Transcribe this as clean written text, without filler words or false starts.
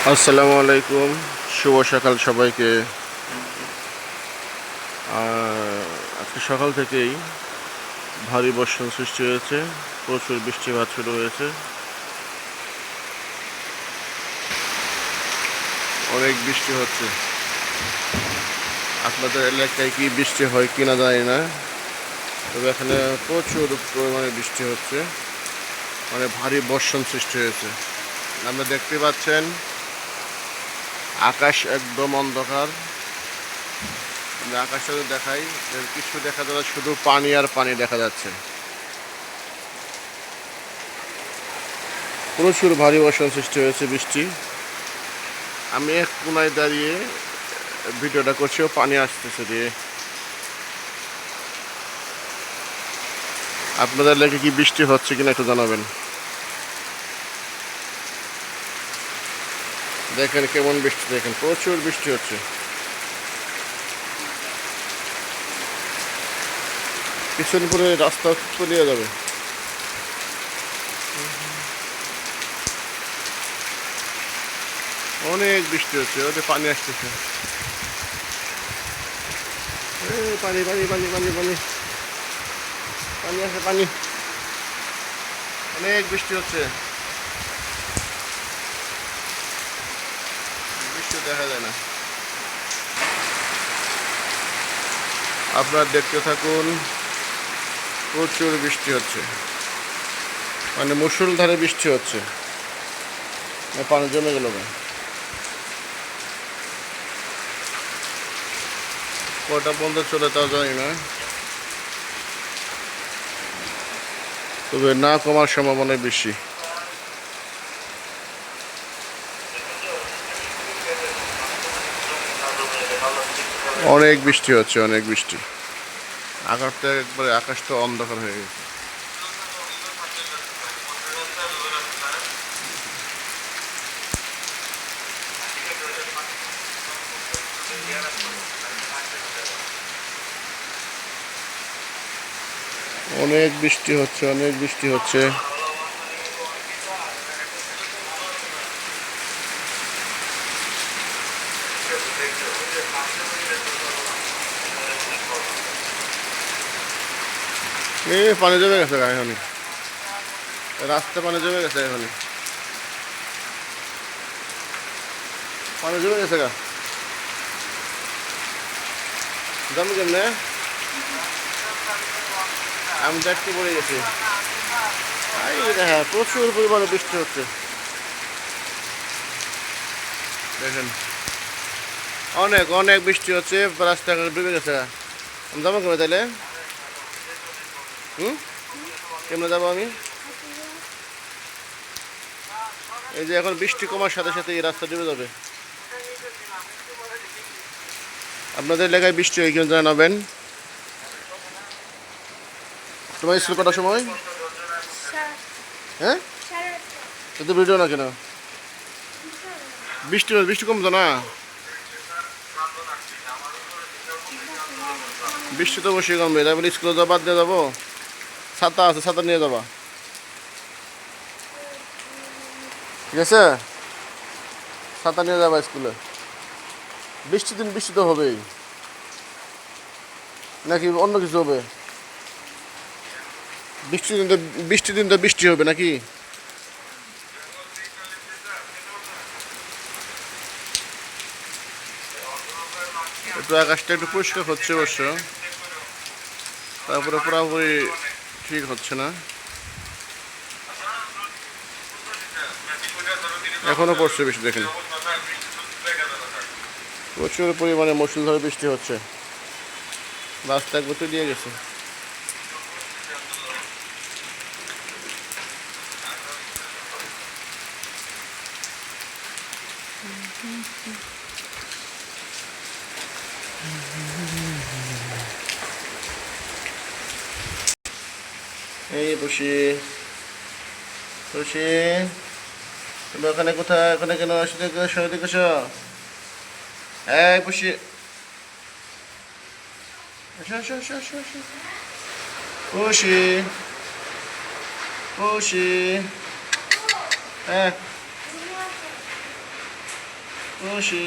আসসালামু আলাইকুম, শুভ সকাল সবাইকে। আজকে সকাল থেকেই ভারী বর্ষণ সৃষ্টি হয়েছে, প্রচুর বৃষ্টিপাত শুরু হয়েছে, অনেক বৃষ্টি হচ্ছে। আপনাদের এলাকায় কি বৃষ্টি হয় কিনা জানি না, তবে এখানে প্রচুর পরিমাণে বৃষ্টি হচ্ছে, মানে ভারী বর্ষণ সৃষ্টি হয়েছে। আপনারা দেখতে পাচ্ছেন আকাশ একদম অন্ধকার। আমি আকাশটা দেখাই, কিছু দেখা যাচ্ছে, শুধু পানি আর পানি দেখা যাচ্ছে। প্রচুর ভারী বর্ষণ সৃষ্টি হয়েছে, বৃষ্টি। আমি এক কোনায় দাঁড়িয়ে ভিডিওটা করছি, ও পানি আসতেছে দিয়ে। আপনাদের লেগে কি বৃষ্টি হচ্ছে কিনা একটু জানাবেন। দেখেন কেমন বৃষ্টি, দেখেন প্রচুর বৃষ্টি হচ্ছে। কিছুদিন পরে রাস্তা তলিয়ে যাবে। অনেক বৃষ্টি হচ্ছে, ওদের পানি আসতেছে। পানি পানি পানি পানি পানি পানি আসে, পানি। অনেক বৃষ্টি হচ্ছে, বৃষ্টি দেখা যায় না। আপনারা দেখতে থাকুন, প্রচুর বৃষ্টি হচ্ছে, মানে মুষলধারে বৃষ্টি হচ্ছে। পানি জমে গেল না, কটা বন্ধ চলে তাও জানি না, তবে না কমার সম্ভাবনা বেশি। অনেক বৃষ্টি হচ্ছে, অনেক বৃষ্টি। আকাশটা একবারে, আকাশটা অন্ধকার হয়ে গেছে। অনেক বৃষ্টি হচ্ছে, অনেক বৃষ্টি হচ্ছে। পানি জমে গেছে এখনই, রাস্তা পানি জমে গেছে এখনই, পানি জমে গেছে গা। জমে কেমনে, আমি দেখতে পড়ে গেছি। হ্যাঁ, প্রচুর পরিমাণে বৃষ্টি হচ্ছে, দেখেন অনেক অনেক বৃষ্টি হচ্ছে, রাস্তাঘাট ডুবে গেছে। আমি যাবো কেমন তাইলে? কেমনে যাবো আমি? এই যে এখন বৃষ্টি কমার সাথে সাথে এই রাস্তা ডুবে যাবে। আপনাদের এলাকায় বৃষ্টি হয় কিনা জানাবেন। তোমার স্কুল কটার সময়? হ্যাঁ, তো ভিডিও না কেন? বৃষ্টি বৃষ্টি কমতো না, বৃষ্টি তো অবশ্যই কমবে। তারপরে স্কুলে যাওয়া বাদ দিয়ে যাবো, ছাতা আছে, ছাতা নিয়ে যাবা, ঠিক আছে? ছাতা নিয়ে যাবা স্কুলে। বৃষ্টি দিন বৃষ্টি তো হবেই, নাকি অন্য কিছু হবে? বৃষ্টি দিন তো বৃষ্টি হবে নাকি? একটু আকাশটা একটু পরিষ্কার হচ্ছে অবশ্য, তারপরে পুরোপুরি ঠিক হচ্ছে না, এখনো পড়ছে বৃষ্টি। দেখেন প্রচুর পরিমাণে মুষলধারে বৃষ্টি হচ্ছে, রাস্তা একবার তলিয়ে গেছে। এই বসি বসি, তুমি ওখানে কোথায়, ওখানে কেন আসলে সৌদি কেছ? এই বসি, বসি বসি, হ্যাঁ খুশি